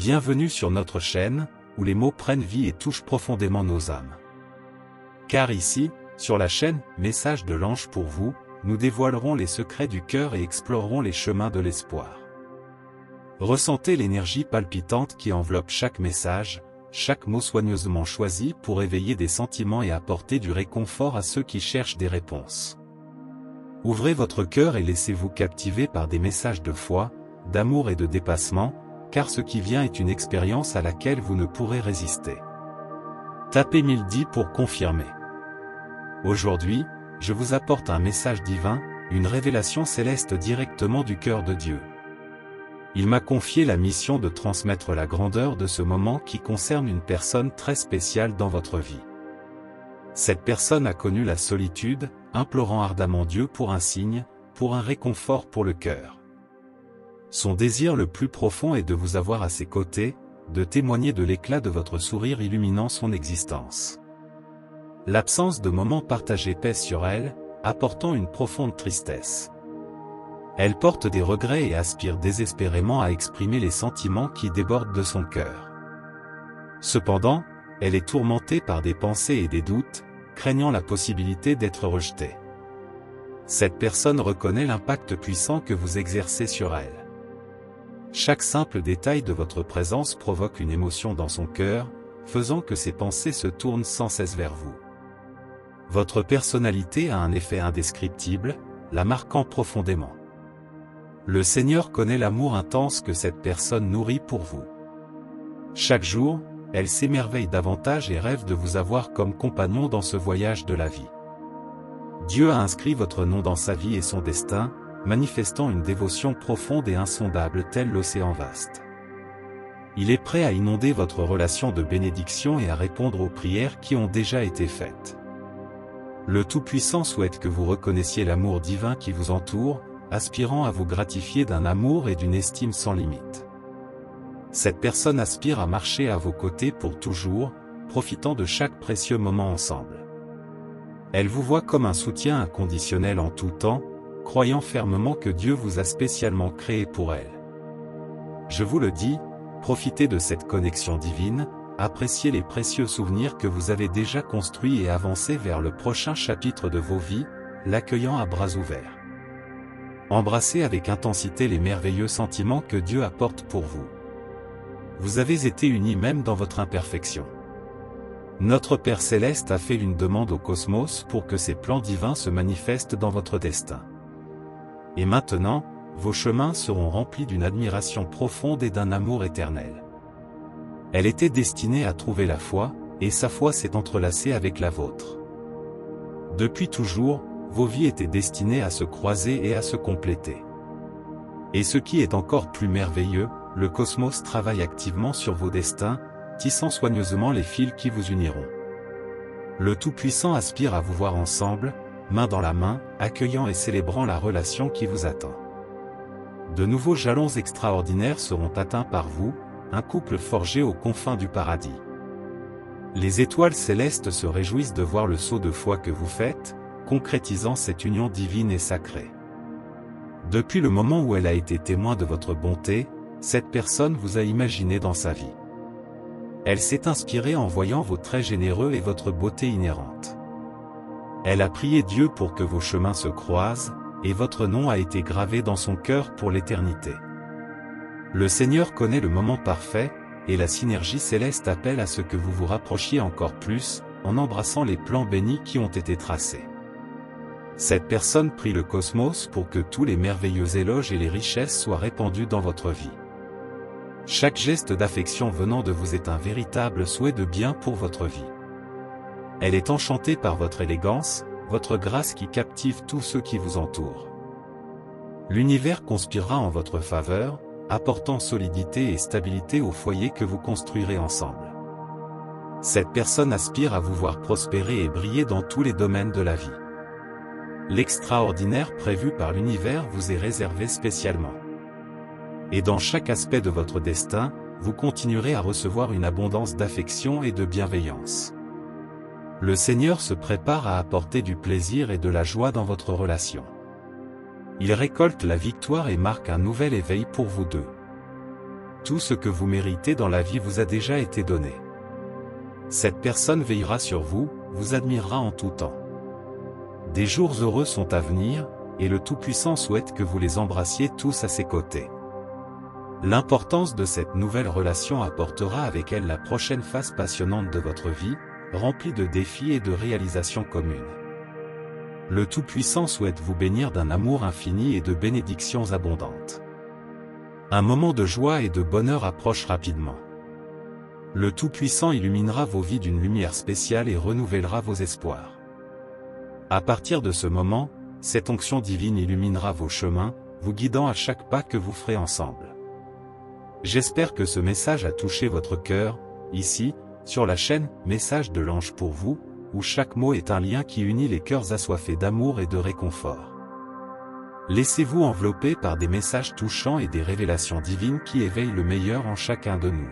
Bienvenue sur notre chaîne, où les mots prennent vie et touchent profondément nos âmes. Car ici, sur la chaîne « Message de l'ange pour vous », nous dévoilerons les secrets du cœur et explorerons les chemins de l'espoir. Ressentez l'énergie palpitante qui enveloppe chaque message, chaque mot soigneusement choisi pour éveiller des sentiments et apporter du réconfort à ceux qui cherchent des réponses. Ouvrez votre cœur et laissez-vous captiver par des messages de foi, d'amour et de dépassement, car ce qui vient est une expérience à laquelle vous ne pourrez résister. Tapez 1010 pour confirmer. Aujourd'hui, je vous apporte un message divin, une révélation céleste directement du cœur de Dieu. Il m'a confié la mission de transmettre la grandeur de ce moment qui concerne une personne très spéciale dans votre vie. Cette personne a connu la solitude, implorant ardemment Dieu pour un signe, pour un réconfort pour le cœur. Son désir le plus profond est de vous avoir à ses côtés, de témoigner de l'éclat de votre sourire illuminant son existence. L'absence de moments partagés pèse sur elle, apportant une profonde tristesse. Elle porte des regrets et aspire désespérément à exprimer les sentiments qui débordent de son cœur. Cependant, elle est tourmentée par des pensées et des doutes, craignant la possibilité d'être rejetée. Cette personne reconnaît l'impact puissant que vous exercez sur elle. Chaque simple détail de votre présence provoque une émotion dans son cœur, faisant que ses pensées se tournent sans cesse vers vous. Votre personnalité a un effet indescriptible, la marquant profondément. Le Seigneur connaît l'amour intense que cette personne nourrit pour vous. Chaque jour, elle s'émerveille davantage et rêve de vous avoir comme compagnon dans ce voyage de la vie. Dieu a inscrit votre nom dans sa vie et son destin, manifestant une dévotion profonde et insondable tel l'océan vaste. Il est prêt à inonder votre relation de bénédiction et à répondre aux prières qui ont déjà été faites. Le Tout-Puissant souhaite que vous reconnaissiez l'amour divin qui vous entoure, aspirant à vous gratifier d'un amour et d'une estime sans limite. Cette personne aspire à marcher à vos côtés pour toujours, profitant de chaque précieux moment ensemble. Elle vous voit comme un soutien inconditionnel en tout temps, croyant fermement que Dieu vous a spécialement créé pour elle. Je vous le dis, profitez de cette connexion divine, appréciez les précieux souvenirs que vous avez déjà construits et avancez vers le prochain chapitre de vos vies, l'accueillant à bras ouverts. Embrassez avec intensité les merveilleux sentiments que Dieu apporte pour vous. Vous avez été unis même dans votre imperfection. Notre Père Céleste a fait une demande au cosmos pour que ses plans divins se manifestent dans votre destin. Et maintenant, vos chemins seront remplis d'une admiration profonde et d'un amour éternel. Elle était destinée à trouver la foi, et sa foi s'est entrelacée avec la vôtre. Depuis toujours, vos vies étaient destinées à se croiser et à se compléter. Et ce qui est encore plus merveilleux, le cosmos travaille activement sur vos destins, tissant soigneusement les fils qui vous uniront. Le Tout-Puissant aspire à vous voir ensemble, main dans la main, accueillant et célébrant la relation qui vous attend. De nouveaux jalons extraordinaires seront atteints par vous, un couple forgé aux confins du paradis. Les étoiles célestes se réjouissent de voir le saut de foi que vous faites, concrétisant cette union divine et sacrée. Depuis le moment où elle a été témoin de votre bonté, cette personne vous a imaginé dans sa vie. Elle s'est inspirée en voyant vos traits généreux et votre beauté inhérente. Elle a prié Dieu pour que vos chemins se croisent, et votre nom a été gravé dans son cœur pour l'éternité. Le Seigneur connaît le moment parfait, et la synergie céleste appelle à ce que vous vous rapprochiez encore plus, en embrassant les plans bénis qui ont été tracés. Cette personne prie le cosmos pour que tous les merveilleux éloges et les richesses soient répandus dans votre vie. Chaque geste d'affection venant de vous est un véritable souhait de bien pour votre vie. Elle est enchantée par votre élégance, votre grâce qui captive tous ceux qui vous entourent. L'univers conspirera en votre faveur, apportant solidité et stabilité au foyer que vous construirez ensemble. Cette personne aspire à vous voir prospérer et briller dans tous les domaines de la vie. L'extraordinaire prévu par l'univers vous est réservé spécialement. Et dans chaque aspect de votre destin, vous continuerez à recevoir une abondance d'affection et de bienveillance. Le Seigneur se prépare à apporter du plaisir et de la joie dans votre relation. Il récolte la victoire et marque un nouvel éveil pour vous deux. tout ce que vous méritez dans la vie vous a déjà été donné. Cette personne veillera sur vous, vous admirera en tout temps. Des jours heureux sont à venir, et le Tout-Puissant souhaite que vous les embrassiez tous à ses côtés. L'importance de cette nouvelle relation apportera avec elle la prochaine phase passionnante de votre vie, remplie de défis et de réalisations communes. Le Tout-Puissant souhaite vous bénir d'un amour infini et de bénédictions abondantes. Un moment de joie et de bonheur approche rapidement. Le Tout-Puissant illuminera vos vies d'une lumière spéciale et renouvellera vos espoirs. À partir de ce moment, cette onction divine illuminera vos chemins, vous guidant à chaque pas que vous ferez ensemble. J'espère que ce message a touché votre cœur, ici, sur la chaîne « Message de l'Ange pour vous », où chaque mot est un lien qui unit les cœurs assoiffés d'amour et de réconfort. Laissez-vous envelopper par des messages touchants et des révélations divines qui éveillent le meilleur en chacun de nous.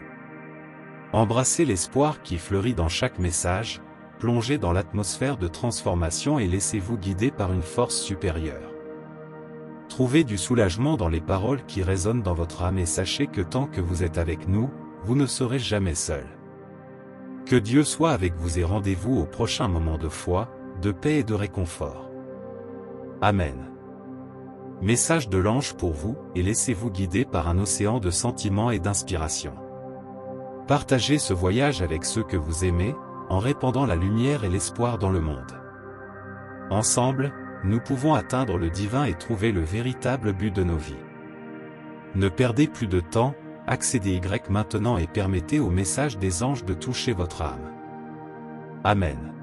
Embrassez l'espoir qui fleurit dans chaque message, plongez dans l'atmosphère de transformation et laissez-vous guider par une force supérieure. Trouvez du soulagement dans les paroles qui résonnent dans votre âme et sachez que tant que vous êtes avec nous, vous ne serez jamais seul. Que Dieu soit avec vous et rendez-vous au prochain moment de foi, de paix et de réconfort. Amen. Message de l'Ange pour vous, et laissez-vous guider par un océan de sentiments et d'inspiration. Partagez ce voyage avec ceux que vous aimez, en répandant la lumière et l'espoir dans le monde. Ensemble, nous pouvons atteindre le divin et trouver le véritable but de nos vies. Ne perdez plus de temps, accédez maintenant et permettez au message des anges de toucher votre âme. Amen.